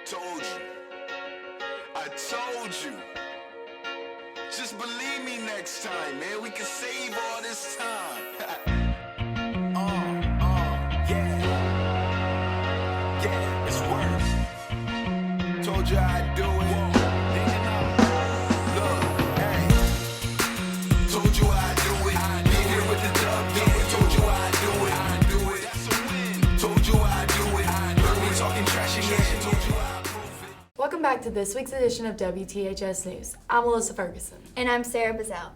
told you. I told you. Just believe me next time, man. We can save all this time. Yeah. Yeah, it's worse. Told you I'd do it. Look, hey. Told you I'd do it. Be here with the dub, yeah. Told you I'd do it. I'd do it. That's a win. Told you I'd do it. Heard me talking trash again. Told you I'd prove it. Welcome back to this week's edition of WTHS News. I'm Alyssa Ferguson. And I'm Sarah Bazell.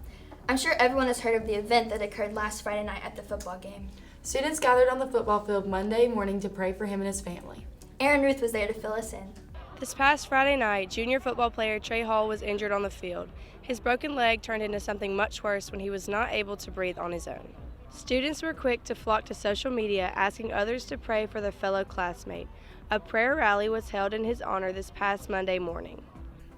I'm sure everyone has heard of the event that occurred last Friday night at the football game. Students gathered on the football field Monday morning to pray for him and his family. Aaron Ruth was there to fill us in. This past Friday night, junior football player Tre Hall was injured on the field. His broken leg turned into something much worse when he was not able to breathe on his own. Students were quick to flock to social media asking others to pray for their fellow classmate. A prayer rally was held in his honor this past Monday morning.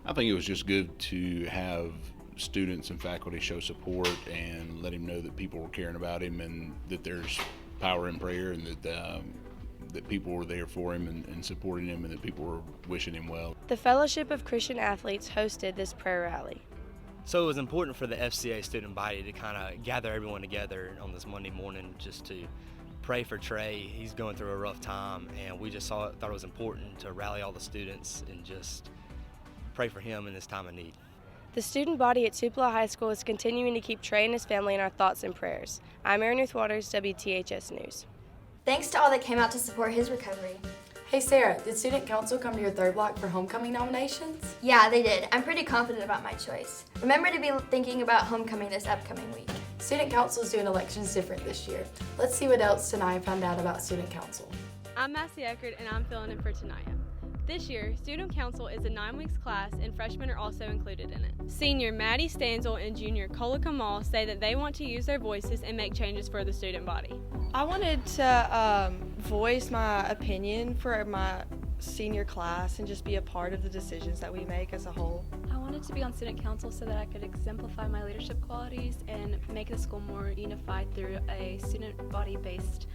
I think it was just good to have students and faculty show support and let him know that people were caring about him and that there's power in prayer and that people were there for him and supporting him and that people were wishing him well. The Fellowship of Christian Athletes hosted this prayer rally. So it was important for the FCA student body to kind of gather everyone together on this Monday morning just to pray for Tre. He's going through a rough time, and we just thought it was important to rally all the students and just pray for him in this time of need. The student body at Tupelo High School is continuing to keep Tre and his family in our thoughts and prayers. I'm Erin Ruth Waters, WTHS News. Thanks to all that came out to support his recovery. Hey Sarah, did Student Council come to your third block for homecoming nominations? Yeah, they did. I'm pretty confident about my choice. Remember to be thinking about homecoming this upcoming week. Student Council is doing elections different this year. Let's see what else Tanaya found out about Student Council. I'm Massey Eckert, and I'm filling in for Tanaya. This year, Student Council is a 9-week class, and freshmen are also included in it. Senior Maddie Stanzel and junior Kola Kamal say that they want to use their voices and make changes for the student body. I wanted to voice my opinion for my senior class and just be a part of the decisions that we make as a whole. I wanted to be on student council so that I could exemplify my leadership qualities and make the school more unified through a student body based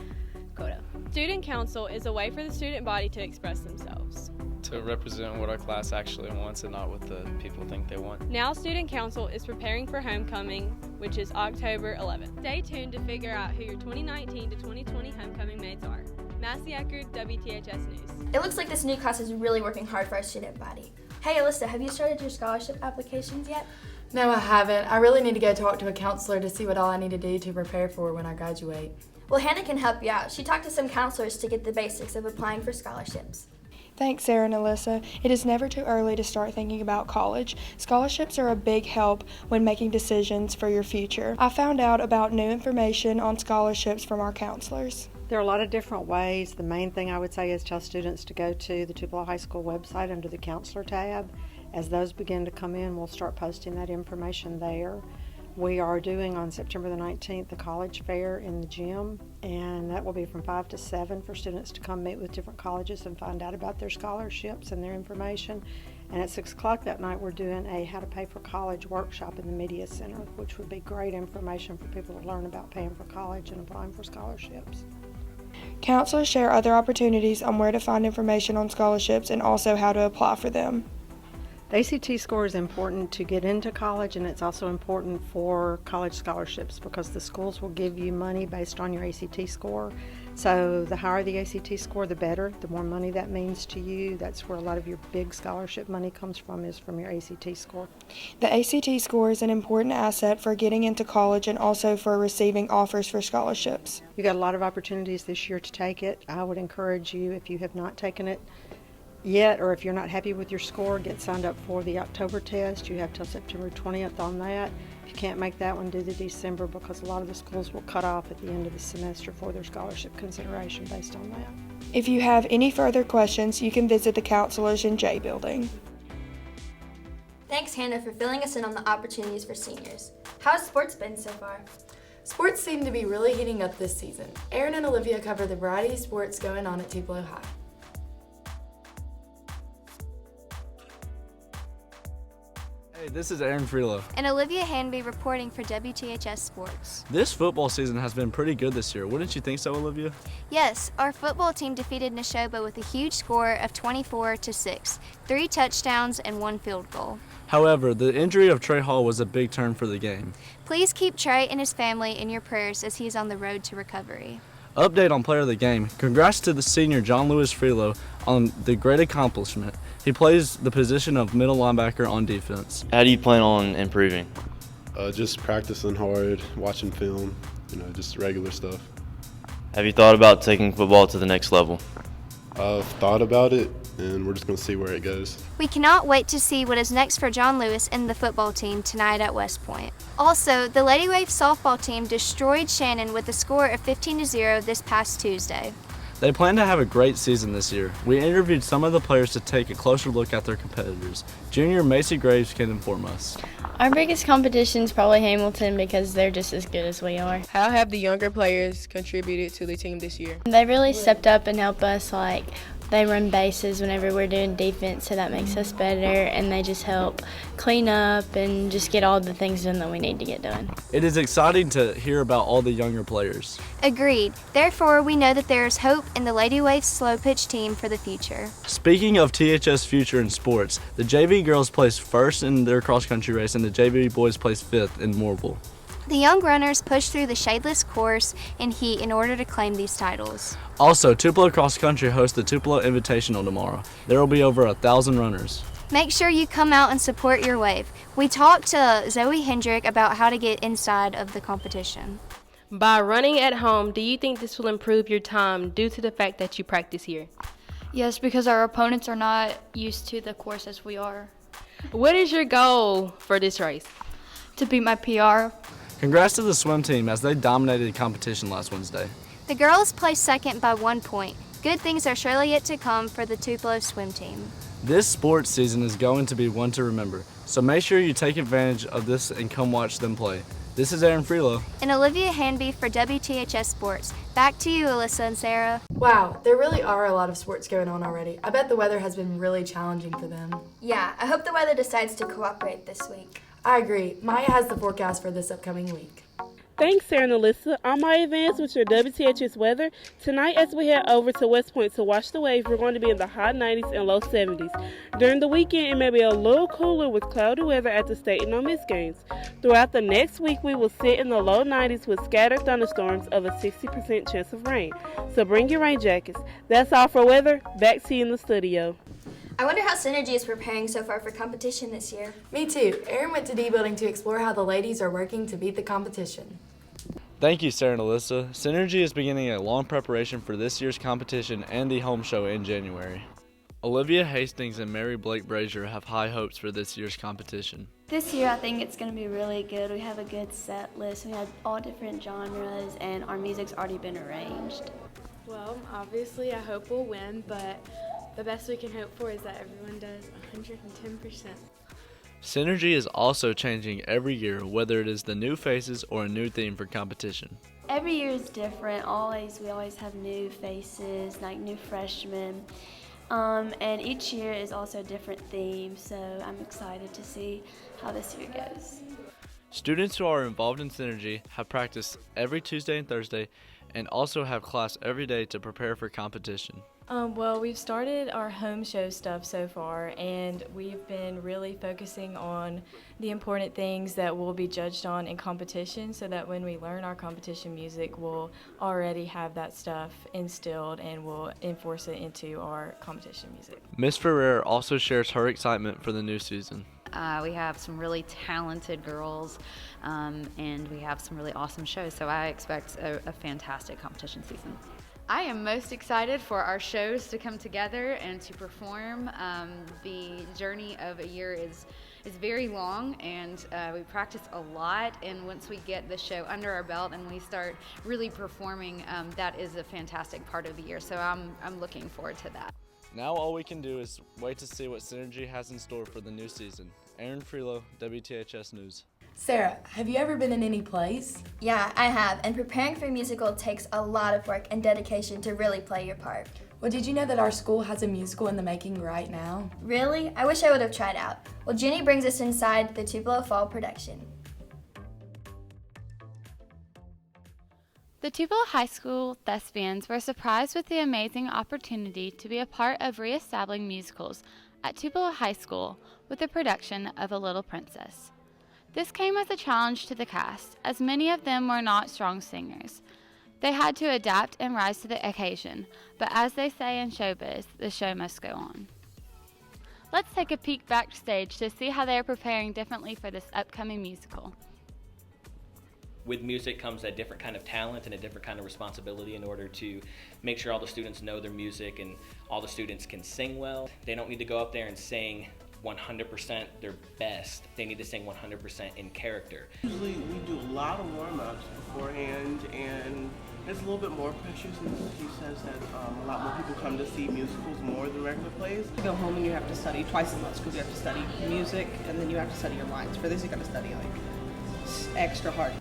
quota. Student Council is a way for the student body to express themselves. To represent what our class actually wants and not what the people think they want. Now Student Council is preparing for homecoming, which is October 11th. Stay tuned to figure out who your 2019 to 2020 homecoming mates are. Massey Eckert, WTHS News. It looks like this new class is really working hard for our student body. Hey Alyssa, have you started your scholarship applications yet? No, I haven't. I really need to go talk to a counselor to see what all I need to do to prepare for when I graduate. Well, Hannah can help you out. She talked to some counselors to get the basics of applying for scholarships. Thanks, Sarah and Alyssa. It is never too early to start thinking about college. Scholarships are a big help when making decisions for your future. I found out about new information on scholarships from our counselors. There are a lot of different ways. The main thing I would say is tell students to go to the Tupelo High School website under the Counselor tab. As those begin to come in, we'll start posting that information there. We are doing on September the 19th the college fair in the gym, and that will be from 5 to 7 for students to come meet with different colleges and find out about their scholarships and their information. And at 6 o'clock that night we're doing a How to Pay for College workshop in the Media Center, which would be great information for people to learn about paying for college and applying for scholarships. Counselors share other opportunities on where to find information on scholarships and also how to apply for them. The ACT score is important to get into college, and it's also important for college scholarships because the schools will give you money based on your ACT score. So the higher the ACT score, the better. The more money that means to you. That's where a lot of your big scholarship money comes from, is from your ACT score. The ACT score is an important asset for getting into college and also for receiving offers for scholarships. You got a lot of opportunities this year to take it. I would encourage you, if you have not taken it yet, or if you're not happy with your score, get signed up for the October test. You have till September 20th on that. If you can't make that one, do the December, because a lot of the schools will cut off at the end of the semester for their scholarship consideration based on that. If you have any further questions, you can visit the counselors in J Building. Thanks, Hannah, for filling us in on the opportunities for seniors. How has sports been so far? Sports seem to be really heating up this season. Aaron and Olivia cover the variety of sports going on at Tupelo High. Hey, this is Aaron Freelo. And Olivia Hanby reporting for WTHS Sports. This football season has been pretty good this year. Wouldn't you think so, Olivia? Yes, our football team defeated Neshoba with a huge score of 24-6, 3 touchdowns and 1 field goal. However, the injury of Tre Hall was a big turn for the game. Please keep Trey and his family in your prayers as he is on the road to recovery. Update on player of the game. Congrats to the senior John Lewis Freelo on the great accomplishment. He plays the position of middle linebacker on defense. How do you plan on improving? Just practicing hard, watching film, just regular stuff. Have you thought about taking football to the next level? I've thought about it, and we're just going to see where it goes. We cannot wait to see what is next for John Lewis and the football team tonight at West Point. Also, the Lady Wave softball team destroyed Shannon with a score of 15-0 this past Tuesday. They plan to have a great season this year. We interviewed some of the players to take a closer look at their competitors. Junior Macy Graves can inform us. Our biggest competition is probably Hamilton because they're just as good as we are. How have the younger players contributed to the team this year? They really stepped up and helped us, they run bases whenever we're doing defense, so that makes us better, and they just help clean up and just get all the things done that we need to get done. It is exciting to hear about all the younger players. Agreed. Therefore, we know that there is hope in the Lady Wave slow pitch team for the future. Speaking of THS future in sports, the JV girls placed first in their cross-country race and the JV boys placed 5th in Moorville. The young runners pushed through the shadeless course and heat in order to claim these titles. Also, Tupelo Cross Country hosts the Tupelo Invitational tomorrow. There will be over 1,000 runners. Make sure you come out and support your wave. We talked to Zoe Hendrick about how to get inside of the competition. By running at home, do you think this will improve your time due to the fact that you practice here? Yes, because our opponents are not used to the course as we are. What is your goal for this race? To beat my PR. Congrats to the swim team as they dominated the competition last Wednesday. The girls placed second by 1 point. Good things are surely yet to come for the Tupelo swim team. This sports season is going to be one to remember, so make sure you take advantage of this and come watch them play. This is Aaron Freelo. And Olivia Hanby for WTHS Sports. Back to you, Alyssa and Sarah. Wow, there really are a lot of sports going on already. I bet the weather has been really challenging for them. Yeah, I hope the weather decides to cooperate this week. I agree. Maya has the forecast for this upcoming week. Thanks, Sarah and Alyssa. I'm Maya Vance with your WTHS weather. Tonight, as we head over to West Point to watch the wave, we're going to be in the high 90s and low 70s. During the weekend, it may be a little cooler with cloudy weather at the state and no miss games. Throughout the next week, we will sit in the low 90s with scattered thunderstorms of a 60% chance of rain. So bring your rain jackets. That's all for weather. Back to you in the studio. I wonder how Synergy is preparing so far for competition this year. Me too. Aaron went to D Building to explore how the ladies are working to beat the competition. Thank you, Sarah and Alyssa. Synergy is beginning a long preparation for this year's competition and the home show in January. Olivia Hastings and Mary Blake Brazier have high hopes for this year's competition. This year I think it's going to be really good. We have a good set list. We have all different genres and our music's already been arranged. Well, obviously I hope we'll win, but the best we can hope for is that everyone does 110%. Synergy is also changing every year, whether it is the new faces or a new theme for competition. Every year is different. We always have new faces, like new freshmen. And each year is also a different theme, so I'm excited to see how this year goes. Students who are involved in Synergy have practice every Tuesday and Thursday and also have class every day to prepare for competition. Well, we've started our home show stuff so far, and we've been really focusing on the important things that we'll be judged on in competition so that when we learn our competition music, we'll already have that stuff instilled and we'll enforce it into our competition music. Ms. Ferrer also shares her excitement for the new season. We have some really talented girls, and we have some really awesome shows, so I expect a fantastic competition season. I am most excited for our shows to come together and to perform. The journey of a year is very long, and we practice a lot, and once we get the show under our belt and we start really performing, that is a fantastic part of the year, so I'm looking forward to that. Now all we can do is wait to see what Synergy has in store for the new season. Aaron Freelo, WTHS News. Sarah, have you ever been in any plays? Yeah, I have, and preparing for a musical takes a lot of work and dedication to really play your part. Well, did you know that our school has a musical in the making right now? Really? I wish I would have tried out. Well, Jenny brings us inside the Tupelo Fall production. The Tupelo High School thespians were surprised with the amazing opportunity to be a part of reestablishing musicals at Tupelo High School with the production of A Little Princess. This came as a challenge to the cast, as many of them were not strong singers. They had to adapt and rise to the occasion, but as they say in showbiz, the show must go on. Let's take a peek backstage to see how they are preparing differently for this upcoming musical. With music comes a different kind of talent and a different kind of responsibility in order to make sure all the students know their music and all the students can sing well. They don't need to go up there and sing 100% their best. They need to sing 100% in character. Usually we do a lot of warm-ups beforehand, and it's a little bit more pressure since he says that a lot more people come to see musicals more than regular plays. You go home and you have to study twice as much because you have to study music and then you have to study your lines. For this you got to study like extra hard.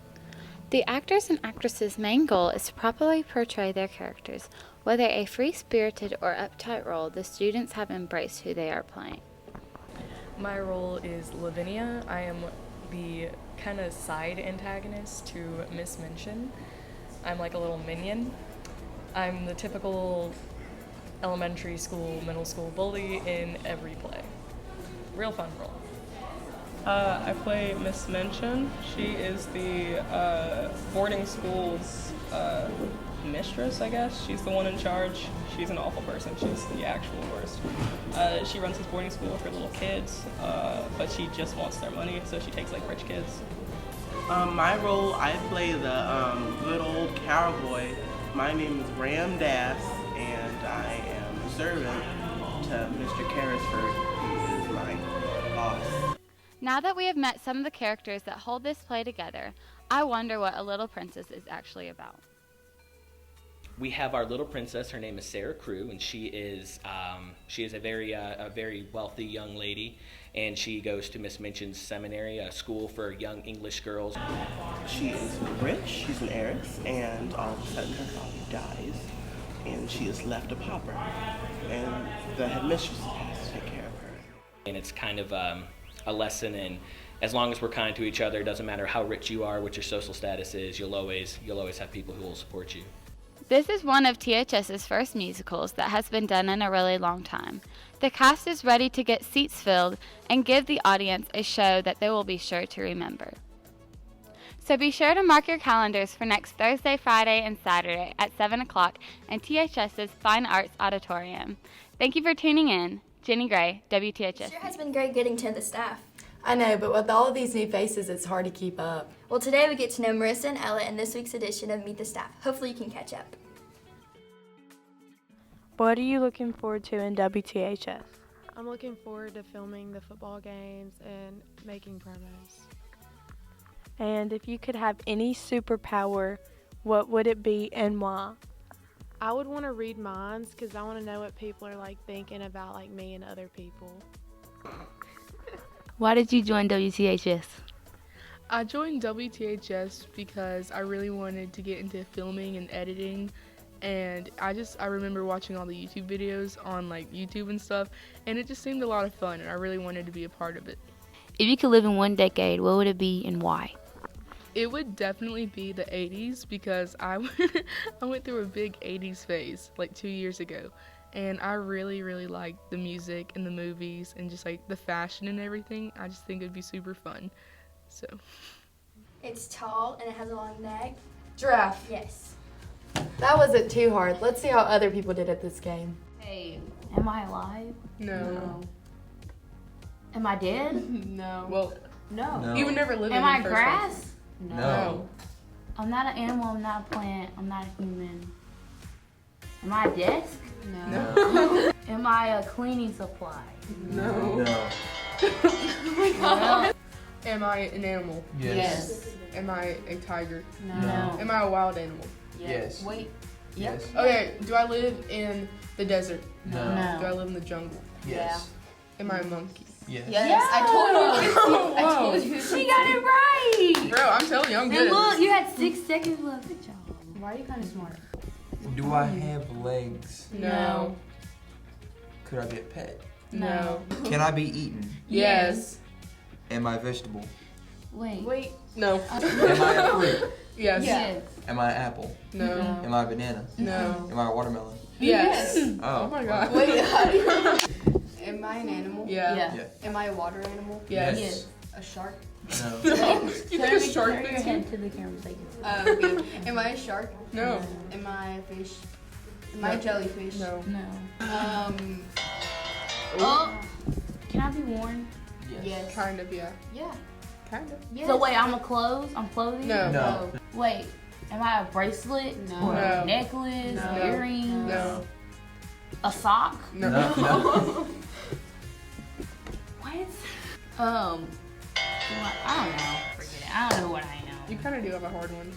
The actors and actresses' main goal is to properly portray their characters. Whether a free-spirited or uptight role, the students have embraced who they are playing. My role is Lavinia. I am the kind of side antagonist to Miss Minchin. I'm like a little minion. I'm the typical elementary school, middle school bully in every play. Real fun role. I play Miss Minchin. She is the boarding school's mistress, I guess. She's the one in charge. She's an awful person. She's the actual worst. She runs this boarding school for little kids, but she just wants their money, so she takes like rich kids. My role, I play the good old cowboy. My name is Ram Das, and I am a servant to Mr. Carrisford, who is my boss. Now that we have met some of the characters that hold this play together, I wonder what A Little Princess is actually about. We have our little princess. Her name is Sarah Crew, and she is a very wealthy young lady, and she goes to Miss Minchin's seminary, a school for young English girls. She is rich. She's an heiress, and all of a sudden her father dies, and she is left a pauper, and the headmistress has to take care of her. And it's kind of a lesson in, as long as we're kind to each other, it doesn't matter how rich you are, what your social status is, you'll always have people who will support you. This is one of THS's first musicals that has been done in a really long time. The cast is ready to get seats filled and give the audience a show that they will be sure to remember. So be sure to mark your calendars for next Thursday, Friday, and Saturday at 7 o'clock in THS's Fine Arts Auditorium. Thank you for tuning in. Jenny Gray, WTHS. It sure has been great getting to know the staff. I know, but with all of these new faces, it's hard to keep up. Well, today we get to know Marissa and Ella in this week's edition of Meet the Staff. Hopefully you can catch up. What are you looking forward to in WTHS? I'm looking forward to filming the football games and making promos. And if you could have any superpower, what would it be and why? I would want to read minds because I want to know what people are like thinking about like me and other people. Why did you join WTHS? I joined WTHS because I really wanted to get into filming and editing, and I remember watching all the YouTube videos on like YouTube and stuff, and it just seemed a lot of fun, and I really wanted to be a part of it. If you could live in one decade, what would it be and why? It would definitely be the 80s because I went through a big 80s phase like 2 years ago, and I really liked the music and the movies and just like the fashion and everything. I just think it would be super fun. So It's tall and it has a long neck. Giraffe. Yes. That wasn't too hard. Let's see how other people did at this game. Hey, am I alive? No. Am I dead? No. Well, no. You would never live in Am the I first grass? place. No. I'm not an animal, I'm not a plant, I'm not a human. Am I a desk? No. Am I a cleaning supply? No. Oh my God. Am I an animal? Yes. Am I a tiger? No. Am I a wild animal? Yes. Wait. Yes. Okay, do I live in the desert? No. Do I live in the jungle? Yes. Am I a monkey? Yes. Yes, I told you. I Whoa. told you. She got it right. Bro, I'm telling you, I'm good And at look, this. you had 6 seconds left. Good job. Why are you kind of smart? Do I have legs? No. Could I be a pet? No. Can I be eaten? Yes. Am I a vegetable? Wait. No. Am I a fruit? Yes. Am I an apple? No. Am I a banana? No. Am I a watermelon? Yes. Oh. Oh my god. Wait, how do you? Am I an animal? Yeah. Am I a water animal? Yes. A shark? No. You think a shark Turn your thinks head to the camera so you Okay. Am I a shark? No. Am I a fish? Am I a jellyfish? No. No. Can I be worn? Yes. Kind of, yeah. Yeah. Kind of. Yes. So wait, I'm clothing? No. No. Wait, am I a bracelet? No. Or No. a necklace? No. Earrings? No. A sock? No. What? I don't know. Forget it. I don't know what I am. You kind of do have a hard one.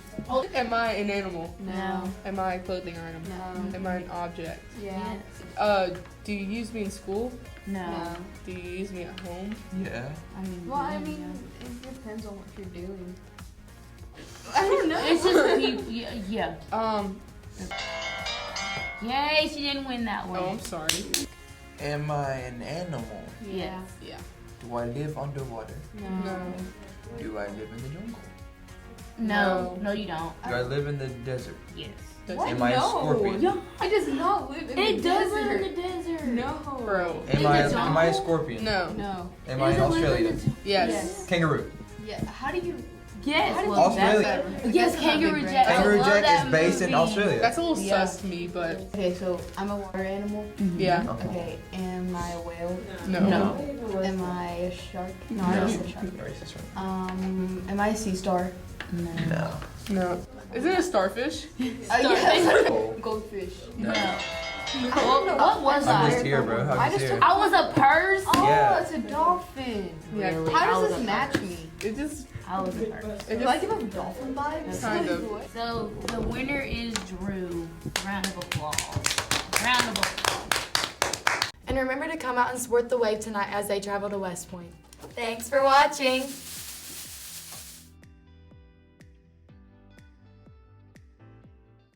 Am I an animal? No. Am I a clothing item? No. Am I an object? Yeah. Do you use me in school? No. Do you use me at home? Yeah. I mean, it depends on what you're doing. I don't know. It's just yeah. Yay, she didn't win that one. Oh, I'm sorry. Am I an animal? Yeah. Yeah. Do I live underwater? No. Do I live in the jungle? No. No, you don't. Do I live in the desert? Yes. Am I a scorpion? It does not live in the It does desert. live in the desert. No. Bro. Am I a scorpion? No. No. Am I in Australia? Yes. Kangaroo. Yeah. How do you? Yes. How did well, Australia. Yes, Kangaroo Jack. Kangaroo I love Jack that is based in movie. Australia. That's a little Yeah. sus to me, but Okay, so I'm a water animal. yeah. Okay. Am I a whale? No. Am I a shark? No, No. I said shark. Racist, right? Am I a sea star? No. No. Isn't it a starfish? Yes. Oh. Goldfish. No. What was I'm I? just here, bro. I'm just here. I was a purse. Oh, Yeah. it's a dolphin. Yeah. Really? How I does was this a match purse. me? It just. I was a purse. It Do I just. give him dolphin vibes? Kind of. So the winner is Drew. Round of applause. Round of applause. And remember to come out and support the Wave tonight as they travel to West Point. Thanks for watching.